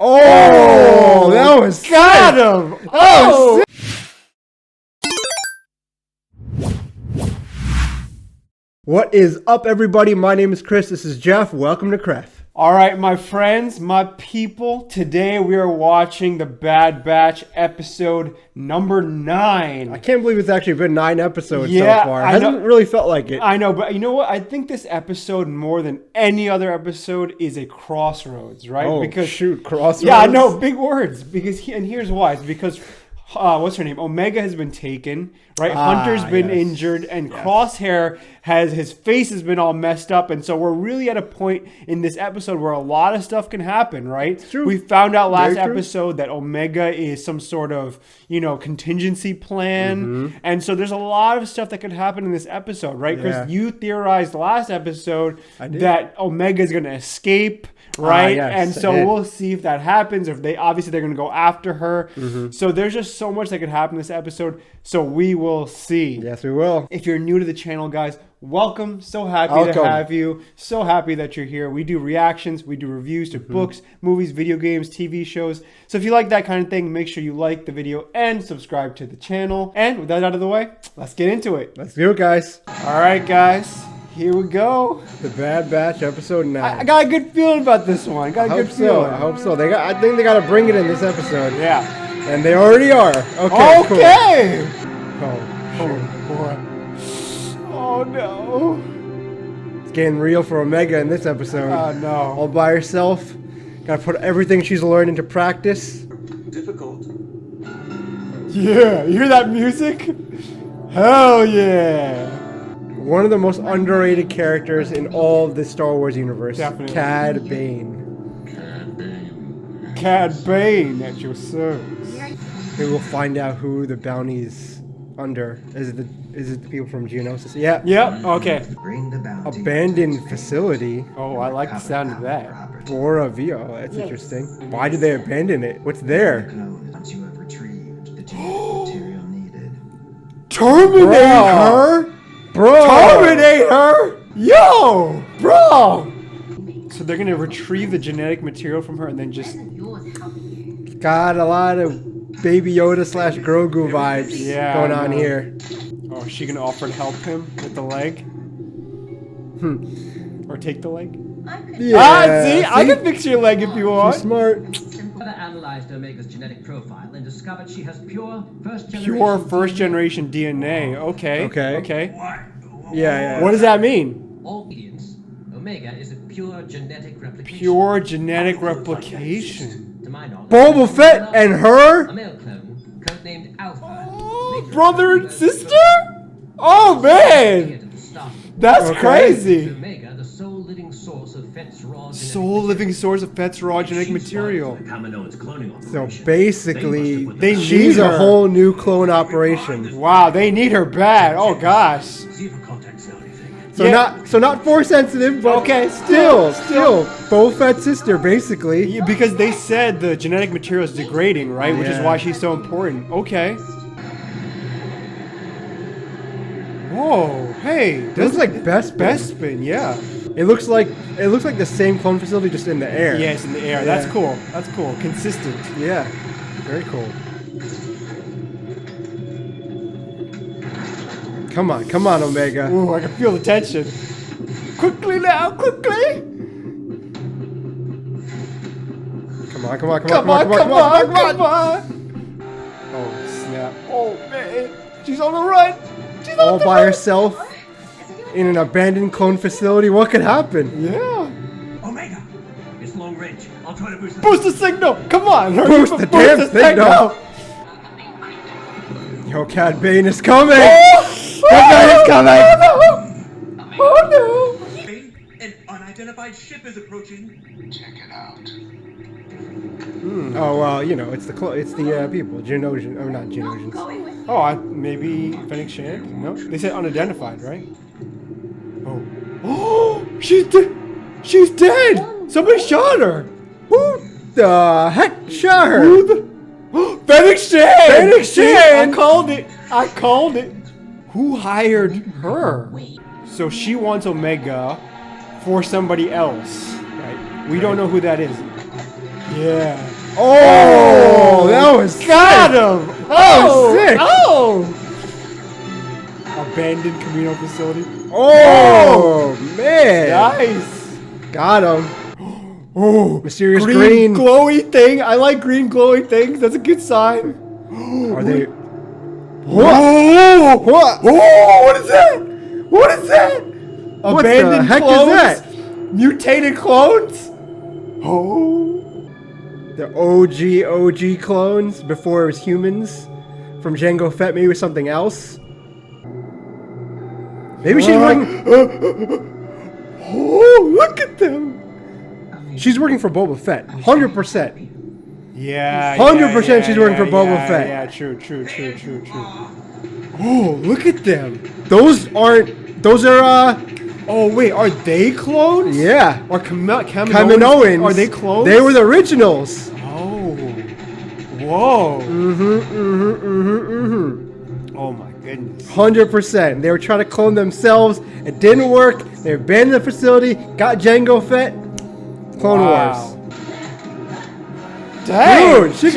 Oh, that was got sick. him! Oh, sick. What is up, everybody? My name is Chris. This is Jeff. Welcome to Cref. All right, my friends, my people. Today we are watching The Bad Batch episode number 9. I can't believe it's actually been 9 episodes so Yeah, far. It I hasn't know. really felt like it. I know, but you know what? I think this episode, more than any other episode, is a crossroads, right? Oh, shoot, crossroads. Yeah, I know, big words. And here's why. It's because what's her name? Omega has been taken, right? Hunter's been yes. injured, and Crosshair his face has been all messed up, and so we're really at a point in this episode where a lot of stuff can happen, right? It's true. We found out last Very true. episode that Omega is some sort of, contingency plan, and so there's a lot of stuff that could happen in this episode, right? Chris, Yeah. you theorized last episode I did. that Omega is going to escape. Right, yes, and I so did. we'll see if that happens. Or if they're going to go after her. So there's just so much that could happen in this episode. So we will see. Yes, we will. If you're new to the channel, guys, welcome. So happy to Welcome. have you. So happy that you're here. We do reactions. We do reviews to books, movies, video games, TV shows. So if you like that kind of thing, make sure you like the video and subscribe to the channel. And with that out of the way, let's get into it. Let's do it, guys. All right, guys. Here we go. The Bad Batch, episode 9. I got a good feeling about this one. Got a I good hope so. feeling. I hope so. I think they got to bring it in this episode. Yeah. And they already are. Okay. Cool. Okay. Oh, Oh boy. Oh no. it's getting real for Omega in this episode. Oh no. All by herself. Got to put everything she's learned into practice. Difficult. Yeah. You hear that music? Hell yeah. One of the most underrated characters in all of the Star Wars universe. Definitely. Cad Bane. Cad Bane at your service. We will find out who the bounty's under. Is it the people from Geonosis? Yeah. Yep. Okay. Bring the bounty. Abandoned facility. Oh, I like the sound of that. Bora Vio. That's interesting. Why did they abandon it? What's there? Once you have retrieved the genetic material needed. Terminate Bro. her. Bro! Terminate her. Yo, bro. So they're gonna retrieve the genetic material from her and then just Got a lot of Baby Yoda / Grogu vibes going I on know. here. Oh, is she gonna offer to help him with the leg? Or take the leg? See? I can fix your leg if you want. She's smart. Further analyzed Omega's genetic profile and discovered she has pure first-generation. Pure first generation DNA. Okay. Okay. Okay. Yeah. What does that mean? All idiots. Omega is a pure genetic replication. Pure genetic replication. To my knowledge. Boba Fett and her? A male clone, codenamed Alpha. Oh, brother and sister? Oh man! That's Okay. crazy. Omega, the sole living source of Fett's raw genetic Sole living source of Fett's raw genetic material. So basically, They she's need a her. whole new clone operation. Wow, they need her bad. Oh gosh. See if her contacts know anything. So not force sensitive, but Okay, still Boba Fett's sister, basically. Yeah, because they said the genetic material is degrading, right? Which is Yeah. why she's so important. Okay. Whoa, hey, This is like Bespin. Bespin, yeah. It looks like the same clone facility, just in the air. Yeah, it's in the air. That's Yeah. cool. That's cool. Consistent. Yeah. Very cool. Come on, Omega. Ooh, I can feel the tension. Quickly now, quickly! Come on. Come on! Oh snap! Oh man, she's on the run. She's All on the by run. herself in an abandoned clone facility. What could happen? Yeah. Omega! It's long range. I'll try to boost the Boost the signal. Come on. hurry Boost up, the damn the signal. Yo, Cad Bane is coming. Oh, Cad Bane is coming. Oh no! An unidentified ship is approaching. Check it out. Oh well, it's the people, Geonosian, or not Geonosians. Oh, maybe Fennec Shand? No, they said unidentified, right? Oh, oh, she's dead. She's dead. Somebody shot her. Who the heck shot her? Who the? Fennec Shand. Fennec Shand. I called it. I called it. Who hired her? So she wants Omega for somebody else. Right. We don't know who that is. Yeah. Oh, that was got sick. him! was sick. Oh! Abandoned Camino facility. Oh, man. Nice. Got him. Oh, Mysterious green green. glowy thing. I like green glowy things. That's a good sign. Are they? Whoa! What? Oh, what is that? What is that? What the Abandoned heck is clones? that? Mutated clones? Oh. The OG clones before it was humans from Jango Fett. Maybe it was something else. Maybe she's working. Oh, look at them. She's working for Boba Fett. 100%. Yeah. 100% she's working for Boba Fett. Yeah, true. Oh, look at them. Those aren't. Those are. Oh, wait, are they clones? Yeah. Or Kaminoans? Kaminoans. Are they clones? They were the originals. Oh. Whoa. Oh my goodness. 100%. They were trying to clone themselves. It didn't work. They abandoned the facility. Got Jango Fett. Clone Wars. Dang. Dude, she's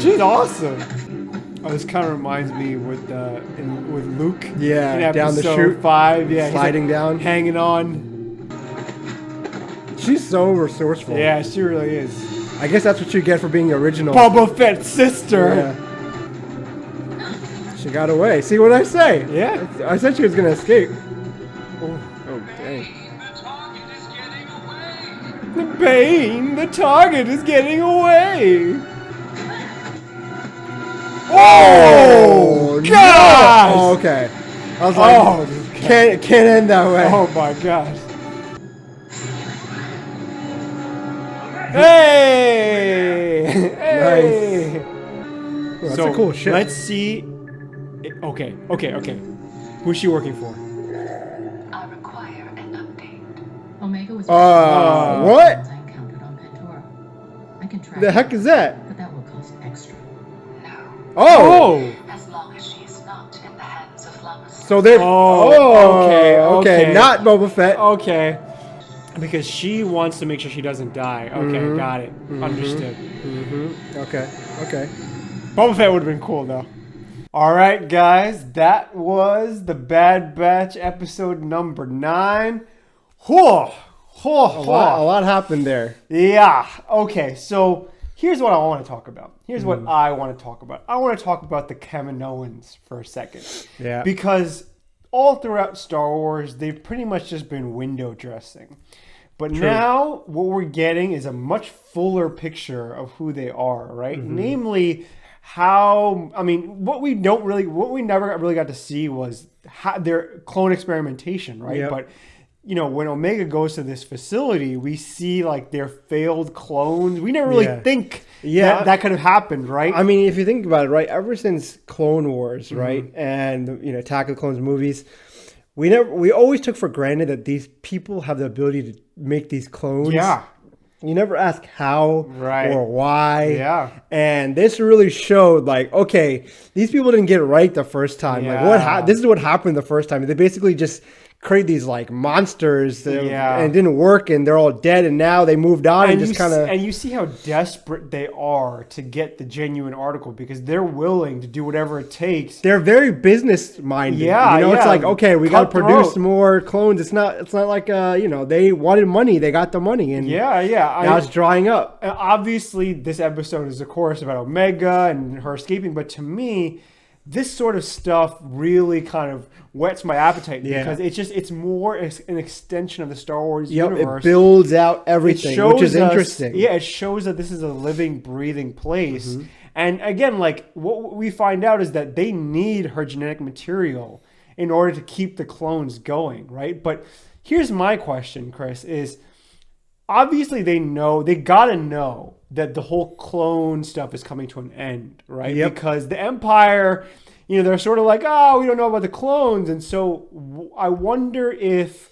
She's awesome. Oh, this kind of reminds me with Luke. Yeah, in down the episode chute. 5. Yeah, he's Sliding like down. hanging on. She's so resourceful. Yeah, she really is. I guess that's what you get for being original. Boba Fett's sister. Yeah. She got away. See what I say? Yeah. I said she was gonna escape. Oh dang. The Bane, the target is getting away. Oh, no! gosh! Oh, okay. I was like, Oh, can't end that way. Oh my gosh. Hey! Hey! Oh, that's So a cool ship. let's see. Okay. Who's she working for? I require an update. Omega was What? I encountered on Pandora. I can track The heck is that? but that will cost extra. No, Oh! as long as she is not in the hands of Lamas. So they're. Oh, okay, okay. Not Boba Fett. Okay. Because she wants to make sure she doesn't die. Okay, got it. Understood. Okay. Boba Fett would have been cool though. All right, guys, that was the Bad Batch episode number 9. A lot happened there. Yeah. Okay. So here's what I want to talk about. Here's what I want to talk about. I want to talk about the Kaminoans for a second. Yeah. Because all throughout Star Wars, they've pretty much just been window dressing. But now what we're getting is a much fuller picture of who they are, right? Namely, what we never really got to see was their clone experimentation, right? Yep. But when Omega goes to this facility, we see like their failed clones. We never really think that could have happened, right? I mean, if you think about it, right, ever since Clone Wars, right, and Attack of the Clones movies, we always took for granted that these people have the ability to make these clones. Yeah. You never ask how Right. or why. Yeah. And this really showed, like, okay, these people didn't get it right the first time. Yeah. Like, this is what happened the first time. They basically just create these like monsters, and it didn't work, and they're all dead. And now they moved on and just kind of. And you see how desperate they are to get the genuine article because they're willing to do whatever it takes. They're very business minded. Yeah, it's like, okay, we got to Cutthroat. produce more clones. It's not like they wanted money, they got the money, and Yeah. now it's drying up. Obviously, this episode is, of course, about Omega and her escaping. But to me, this sort of stuff really kind of whets my appetite because it's more an extension of the Star Wars universe. It builds out everything, which is interesting. It shows that this is a living, breathing place. And again, like what we find out is that they need her genetic material in order to keep the clones going, right? But here's my question, Chris, is obviously they gotta know that the whole clone stuff is coming to an end, right? Yep. Because the Empire, they're sort of like, oh, we don't know about the clones. And so I wonder if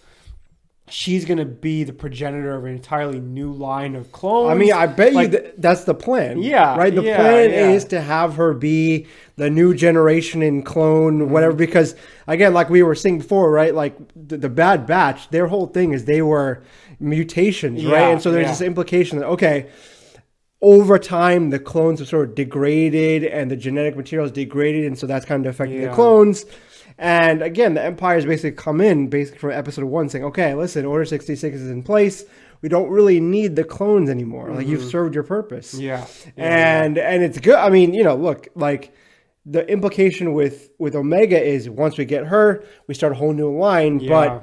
she's going to be the progenitor of an entirely new line of clones. I mean, I bet you that's the plan. Yeah, Right? The plan is to have her be the new generation in clone, whatever, because, again, like we were saying before, right? Like the Bad Batch, their whole thing is they were mutations, right? And so there's this implication that, okay, over time the clones have sort of degraded and the genetic material is degraded, and so that's kind of affecting the clones. And again, the Empire's basically come in basically from episode 1 saying, okay, listen, Order 66 is in place. We don't really need the clones anymore. Like, you've served your purpose. And it's good. I mean, look, like, the implication with Omega is once we get her, we start a whole new line. But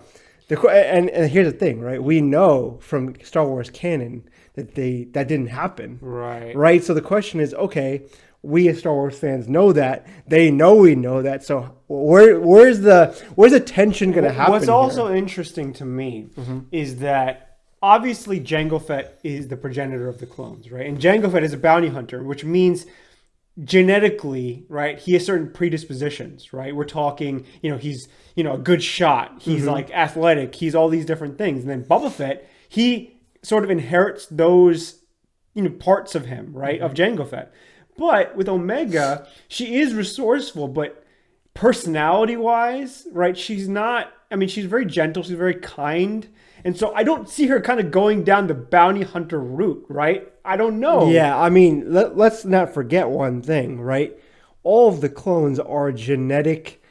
and here's the thing, right? We know from Star Wars canon that that didn't happen. Right. So the question is, okay, we as Star Wars fans know that. They know we know that. So where's the tension going to happen? What's also interesting to me is that obviously Jango Fett is the progenitor of the clones, right? And Jango Fett is a bounty hunter, which means genetically, right, he has certain predispositions, right? We're talking, he's, a good shot. He's like athletic. He's all these different things. And then Boba Fett, he sort of inherits those, parts of him, right, of Jango Fett. But with Omega, she is resourceful, but personality-wise, right, she's not, she's very gentle, she's very kind. And so I don't see her kind of going down the bounty hunter route, right? I don't know. Yeah, let's not forget one thing, right? All of the clones are genetic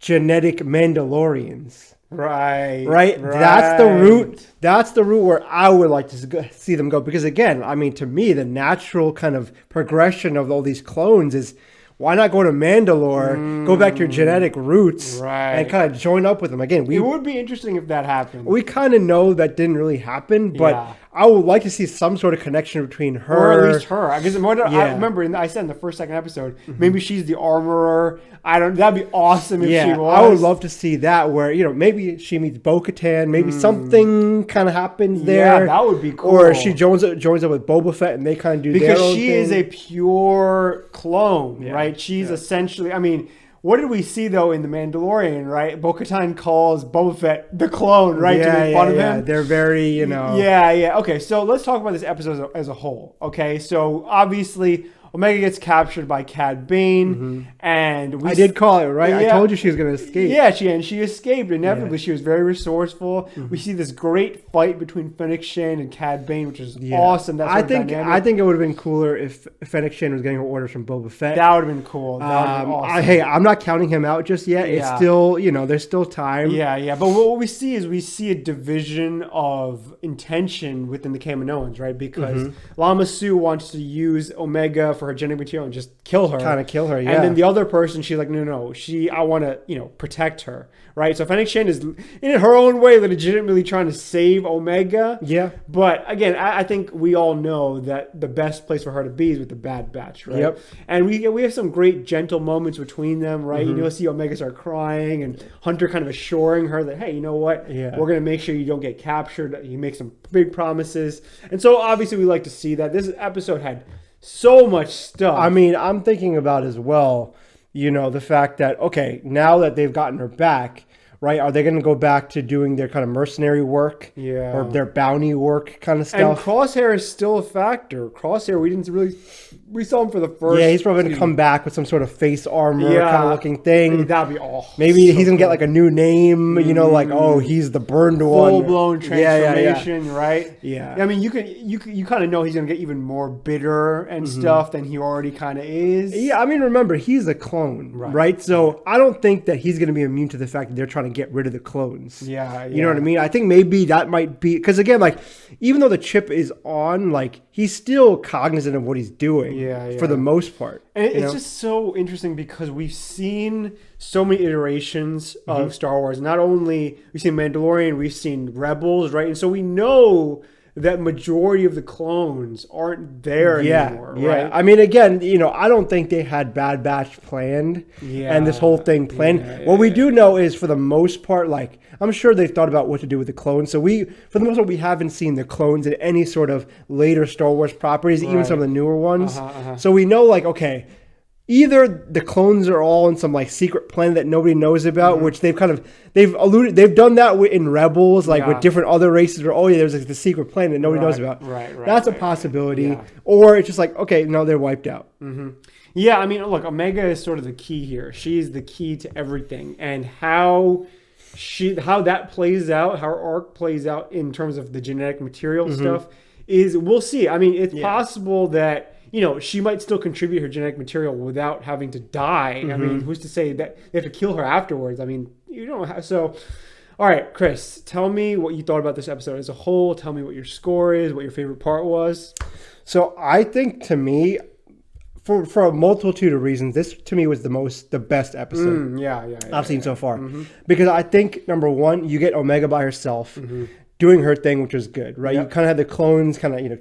Mandalorians. Right. That's the route. That's the route where I would like to see them go. Because again, to me, the natural kind of progression of all these clones is, why not go to Mandalore, go back to your genetic roots, and kind of join up with them again? It would be interesting if that happened. We kind of know that didn't really happen, but I would like to see some sort of connection between her, or at least her. I remember I said in the second episode, maybe she's the armorer. That'd be awesome if she was. I would love to see that, where maybe she meets Bo-Katan, maybe something kind of happens there. Yeah, that would be cool. Or she joins up with Boba Fett, and they kind of do their own thing. Because she is a pure clone, right? She's essentially. What did we see though in The Mandalorian, right? Bo-Katan calls Boba Fett the clone, right? To make fun of him. They're very, Yeah. Okay, so let's talk about this episode as a whole. Okay, so obviously Omega gets captured by Cad Bane, and I did call it, right? I told you she was going to escape. Yeah, she escaped inevitably. She was very resourceful. We see this great fight between Fennec Shand and Cad Bane, which is awesome. I think it would have been cooler if Fennec Shand was getting her orders from Boba Fett. That would have been cool. That would have been awesome. I'm not counting him out just yet. It's still, there's still time. Yeah. But what we see is a division of intention within the Kaminoans, right? Because Lama Su wants to use Omega for her genetic material and just kill her. Kind of kill her, yeah. And then the other person, she's like, no, I want to, protect her, right? So Fennec Shand is, in her own way, legitimately trying to save Omega. Yeah. But again, I think we all know that the best place for her to be is with the Bad Batch, right? Yep. And we have some great gentle moments between them, right? You'll see Omega start crying and Hunter kind of assuring her that, hey, you know what? Yeah. We're going to make sure you don't get captured. He makes some big promises. And so obviously we like to see that. This episode had so much stuff. I'm thinking about as well, the fact that, okay, now that they've gotten her back, right, are they going to go back to doing their kind of mercenary work? Yeah. Or their bounty work kind of stuff? And Crosshair is still a factor. Crosshair, we saw him for the first. Yeah, he's probably going to come back with some sort of face armor kind of looking thing. That'd be awesome. Maybe he's going to get like a new name, he's the burned one. Full-blown transformation, right? Yeah. You kind of know he's going to get even more bitter and stuff than he already kind of is. Yeah, remember, he's a clone, right? So I don't think that he's going to be immune to the fact that they're trying to get rid of the clones. Yeah. You know what I mean? I think maybe that might be, because again, even though the chip is on, he's still cognizant of what he's doing. For the most part. And it's just so interesting because we've seen so many iterations of Star Wars. Not only we've seen Mandalorian, we've seen Rebels, right? And so we know that majority of the clones aren't there anymore, right? Again, I don't think they had Bad Batch planned and this whole thing planned. What we do know is, for the most part, I'm sure they've thought about what to do with the clones. So for the most part, we haven't seen the clones in any sort of later Star Wars properties, even some of the newer ones. So we know, okay, either the clones are all in some secret planet that nobody knows about, which they've done that in Rebels, with different other races where, there's the secret planet that nobody knows about. That's a possibility. Yeah. Or it's just okay, no, they're wiped out. Yeah, look, Omega is sort of the key here. She's the key to everything, and how that plays out, how her arc plays out in terms of the genetic material stuff is we'll see. I mean, it's possible that, you know, she might still contribute her genetic material without having to die. I mean, who's to say that they have to kill her afterwards? I mean, you don't have, so. All right, Chris, tell me what you thought about this episode as a whole. Tell me what your score is, what your favorite part was. So I think, to me, for a multitude of reasons, this to me was the best episode I've seen so far. Because I think, number one, you get Omega by herself doing her thing, which was good, right? You kind of had the clones kind of, you know,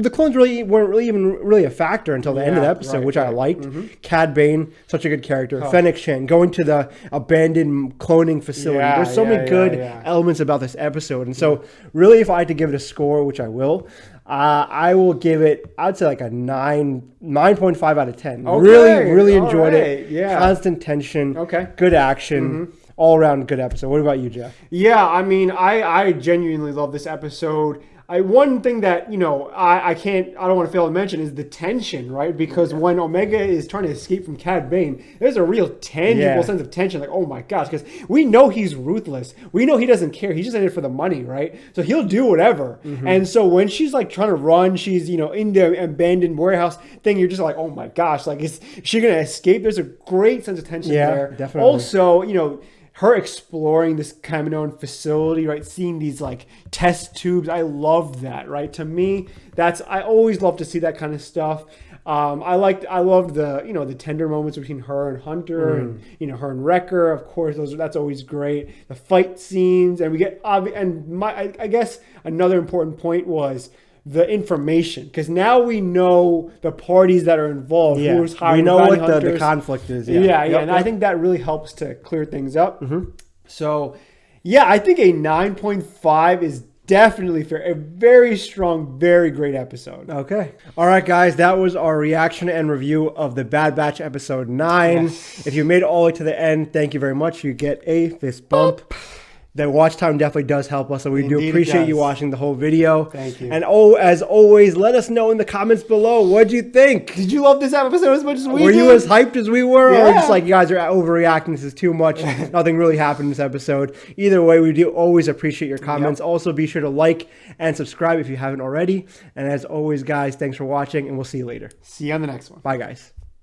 the clones weren't really even a factor until the end of the episode, which I liked. Cad Bane, such a good character. Fennec Shan, going to the abandoned cloning facility. There's so many good elements about this episode. And so really, if I had to give it a score, which I will, I will give it, I'd say like a 9.5 out of 10. Okay. Really enjoyed it. Yeah. Constant tension. Okay. Good action. All around good episode. What about you, Jeff? Yeah, I mean, I genuinely love this episode. One thing that, you know, I don't want to fail to mention is the tension, right? Because when Omega is trying to escape from Cad Bane, there's a real tangible sense of tension. Like, oh my gosh, because we know he's ruthless. We know he doesn't care. He's just in it for the money, right? So he'll do whatever. And so when she's like trying to run, she's, you know, in the abandoned warehouse thing, you're just like, oh my gosh, like, is she going to escape? There's a great sense of tension there. Definitely. Also, you know, her exploring this Kaminoan facility, right? Seeing these like test tubes. I love that, right? To me, I always love to see that kind of stuff. I loved the, you know, the tender moments between her and Hunter and, you know, her and Wrecker. Of course, that's always great. The fight scenes, and we get, I guess another important point was the information, because now we know the parties that are involved. Who's hiring, we know bounty what the hunters. conflict is. And I think that really helps to clear things up. So, yeah, I think a 9.5 is definitely fair. A very strong, very great episode. Okay. All right, guys. That was our reaction and review of the Bad Batch episode 9. If you made it all the way to the end, thank you very much. You get a fist bump. The watch time definitely does help us, so we do appreciate you watching the whole video. Thank you. And as always, let us know in the comments below, what'd you think? Did you love this episode as much as we did? Were you as hyped as we were? Yeah. Or just like, you guys are overreacting, this is too much, nothing really happened in this episode? Either way, we do always appreciate your comments. Also, be sure to like and subscribe if you haven't already. And as always, guys, thanks for watching, and we'll see you later. See you on the next one. Bye, guys.